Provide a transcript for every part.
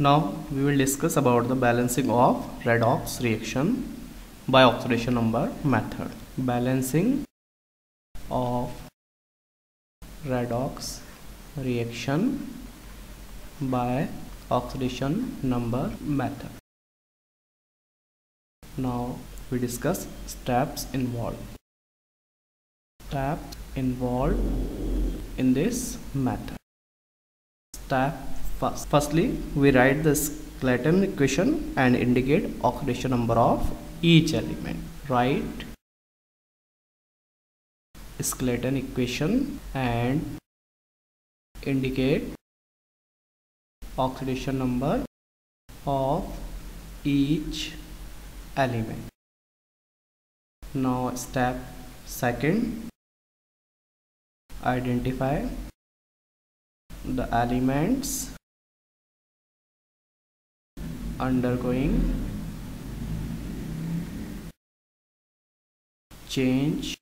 Now we will discuss about the balancing of redox reaction by oxidation number method. Balancing of redox reaction by oxidation number method. Now we discuss steps involved. Steps involved in this method. Step Firstly, we write the skeleton equation and indicate oxidation number of each element. Write skeleton equation and indicate oxidation number of each element. Now step second, identify the elements undergoing change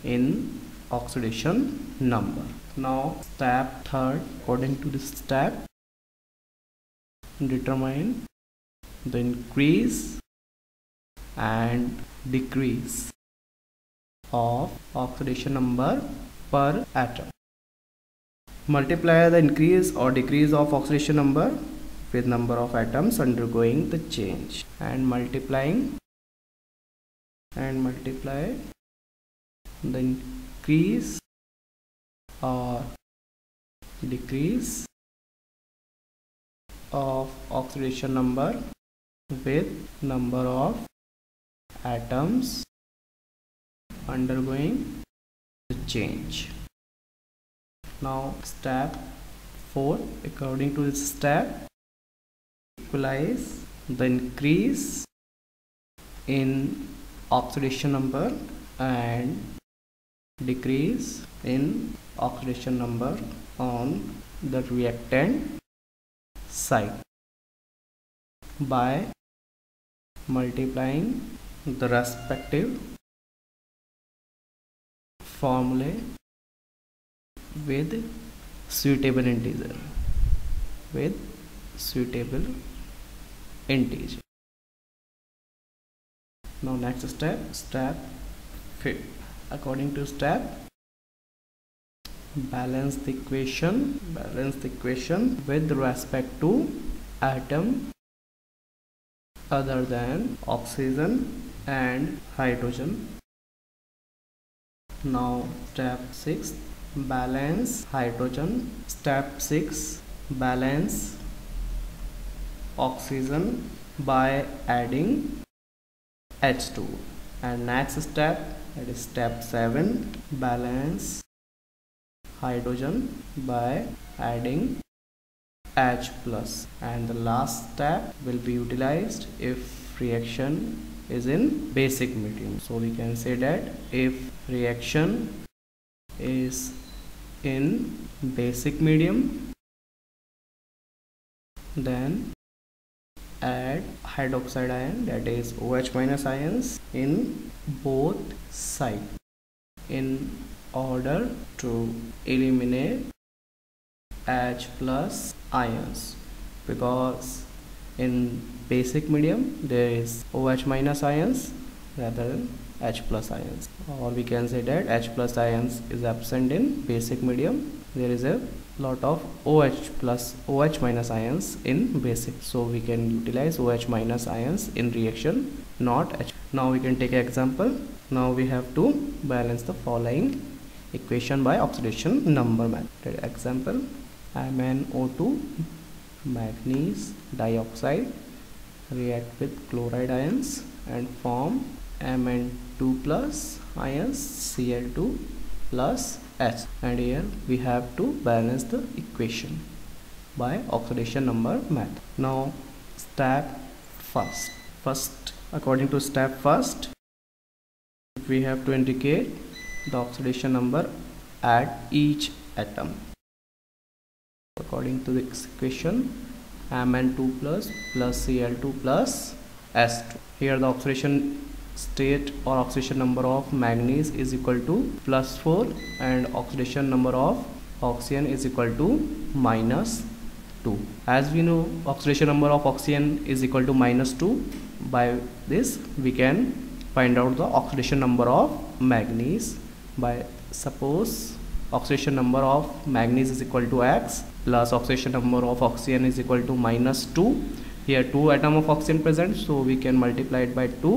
in oxidation number. Now step third, according to this step, determine the increase and decrease of oxidation number per atom. Multiply the increase or decrease of oxidation number with number of atoms undergoing the change, and multiply the increase or decrease of oxidation number with number of atoms undergoing the change. Now step 4, according to this step, equalize the increase in oxidation number and decrease in oxidation number on the reactant side by multiplying the respective formulae with suitable integer. Now next step 5. According to step, balance the equation with respect to atom other than oxygen and hydrogen. Now step 6, balance hydrogen. Step 6, balance oxygen by adding H2. And next step, that is step 7, balance hydrogen by adding H plus. And the last step will be utilized if reaction is in basic medium. So we can say that if reaction is in basic medium, then add hydroxide ion, that is OH minus ions, in both sides in order to eliminate H plus ions, because in basic medium there is OH minus ions rather than H plus ions, or we can say that H plus ions is absent in basic medium. There is a lot of OH minus ions in basic, so we can utilize OH minus ions in reaction, not H. Now we can take an example. Now we have to balance the following equation by oxidation number method. Example, MnO2 manganese dioxide react with chloride ions and form Mn2 plus ions Cl2 plus H, and here we have to balance the equation by oxidation number method. Now step first, according to step first, we have to indicate the oxidation number at each atom. According to this equation, Mn2 plus Cl2 plus S2. Here the oxidation state or oxidation number of manganese is equal to +4 and oxidation number of oxygen is equal to 2. As we know, oxidation number of oxygen is equal to -2. By this we can find out the oxidation number of manganese. By suppose oxidation number of manganese is equal to X plus oxidation number of oxygen is equal to -2. Here 2 atom of oxygen present, so we can multiply it by 2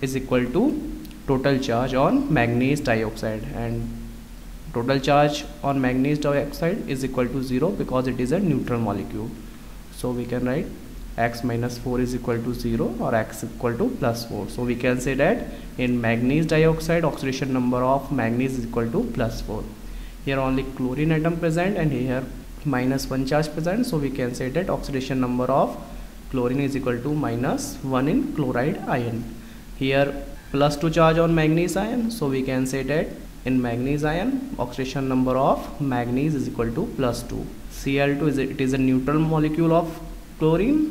is equal to total charge on manganese dioxide, and total charge on manganese dioxide is equal to 0 because it is a neutral molecule. So we can write X minus 4 is equal to 0 or X equal to plus 4. So we can say that in manganese dioxide oxidation number of manganese is equal to plus 4. Here only chlorine atom present and here -1 charge present, so we can say that oxidation number of chlorine is equal to -1 in chloride ion. Here +2 charge on manganese ion, so we can say that in manganese ion oxidation number of manganese is equal to +2. Cl2 is a neutral molecule of chlorine.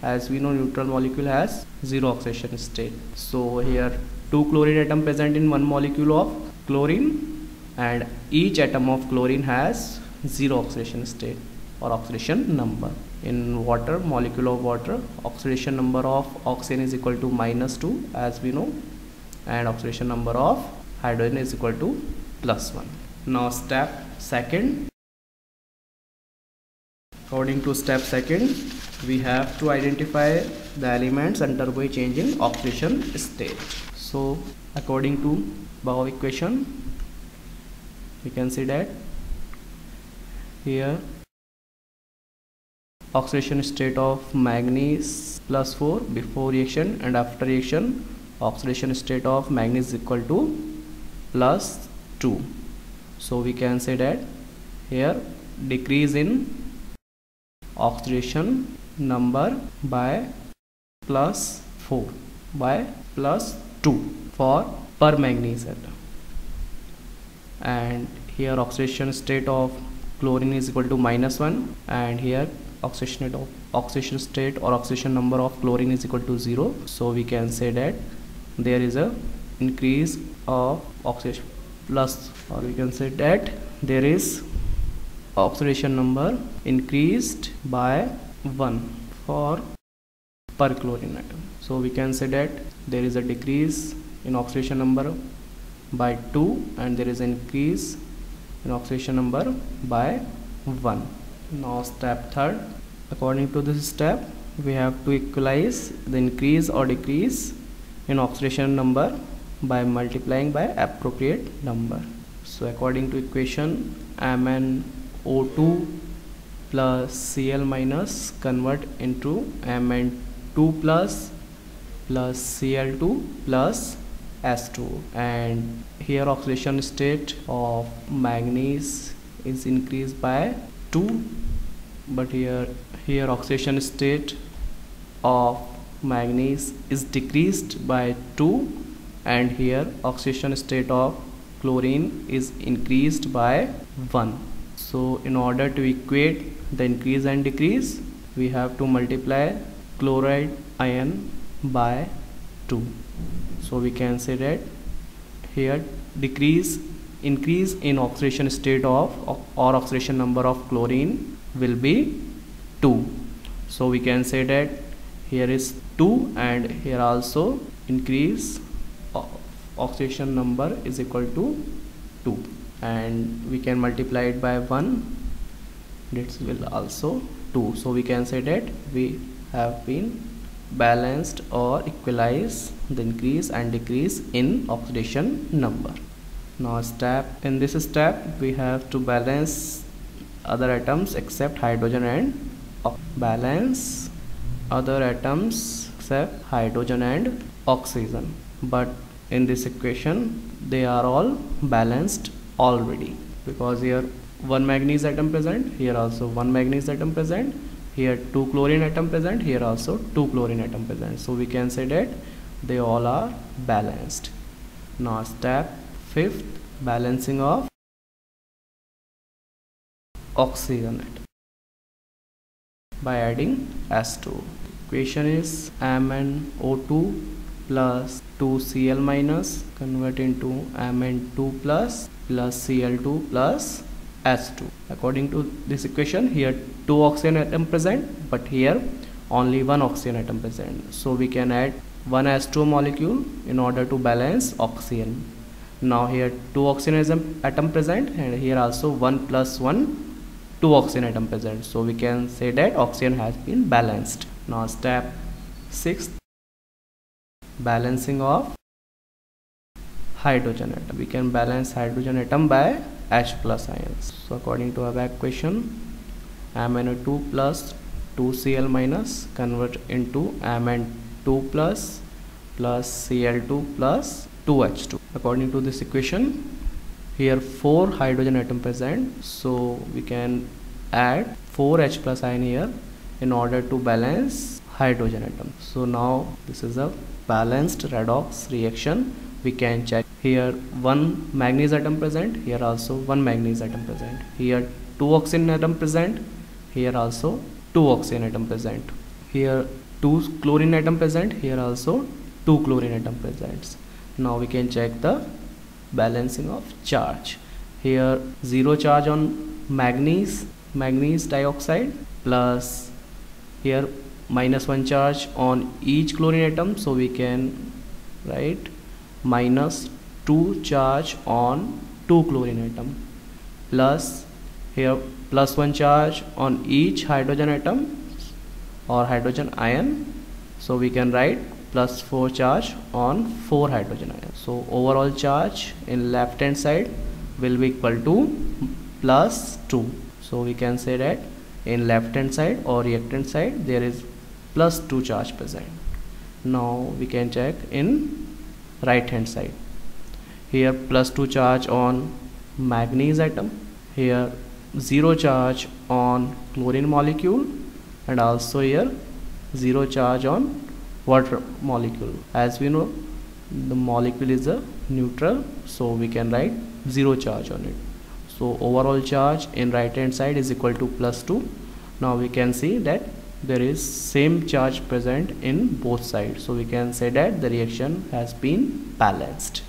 As we know, neutral molecule has 0 oxidation state. So here 2 chlorine atom present in one molecule of chlorine, and each atom of chlorine has 0 oxidation state or oxidation number. In water, molecule of water, oxidation number of oxygen is equal to -2 as we know, and oxidation number of hydrogen is equal to +1. Now step second. According to step second, we have to identify the elements undergoing change in oxidation state. So according to Bow equation, we can see that here oxidation state of manganese +4 before reaction, and after reaction oxidation state of manganese is equal to +2. So we can say that here decrease in oxidation number by +4 by +2 for per manganese atom, and here oxidation state of chlorine is equal to -1, and here oxidation state or oxidation number of chlorine is equal to 0. So we can say that there is a increase of oxidation plus, or we can say that there is oxidation number increased by 1 for per chlorine atom. So we can say that there is a decrease in oxidation number by 2 and there is an increase in oxidation number by 1. Now step third. According to this step, we have to equalize the increase or decrease in oxidation number by multiplying by appropriate number. So according to equation, MnO2 plus Cl minus convert into Mn2 plus Cl2 plus S2, and here oxidation state of manganese is increased by 2, but here oxidation state of manganese is decreased by 2, and here oxidation state of chlorine is increased by 1. So in order to equate the increase and decrease, we have to multiply chloride ion by 2. So we can say that here increase in oxidation state of or oxidation number of chlorine will be 2. So we can say that here is 2 and here also increase oxidation number is equal to 2, and we can multiply it by 1, this will also 2. So we can say that we have been balanced or equalized the increase and decrease in oxidation number. Now in this step we have to balance other atoms except hydrogen and balance other atoms except hydrogen and oxygen, but in this equation they are all balanced already, because here one manganese atom present, here also one manganese atom present, here 2 chlorine atom present, here also 2 chlorine atom present. So we can say that they all are balanced. Now step 5th, balancing of oxygen atom by adding S2. Equation is MnO2 plus 2Cl minus convert into Mn2 plus Cl2 plus H2. According to this equation, here 2 oxygen atom present, but here only 1 oxygen atom present. So we can add 1 H2 molecule in order to balance oxygen. Now here 2 oxygen atom present, and here also 1 plus 1 2 oxygen atom present. So we can say that oxygen has been balanced. Now step 6, balancing of hydrogen atom. We can balance hydrogen atom by H plus ions. So according to our equation, MnO2 plus 2Cl minus convert into Mn2 plus Cl2 plus 2H2. According to this equation, here 4 hydrogen atom present, so we can add 4 H plus ion here in order to balance hydrogen atom. So now this is a balanced redox reaction. We can check here 1 manganese atom present, here also 1 manganese atom present, here 2 oxygen atom present, here also 2 oxygen atom present, here 2 chlorine atom present, here also 2 chlorine atom present. Now we can check the balancing of charge. Here 0 charge on manganese dioxide, plus here minus 1 charge on each chlorine atom, so we can write minus 2 charge on 2 chlorine atom, plus here plus 1 charge on each hydrogen atom or hydrogen ion, so we can write plus 4 charge on 4 hydrogen ions. So overall charge in left hand side will be equal to plus 2. So we can say that in left hand side or reactant side there is plus 2 charge present. Now we can check in right hand side. Here plus 2 charge on manganese atom, here 0 charge on chlorine molecule, and also here 0 charge on water molecule. As we know, the molecule is a neutral, so we can write 0 charge on it. So overall charge in right hand side is equal to plus 2. Now we can see that there is same charge present in both sides, so we can say that the reaction has been balanced.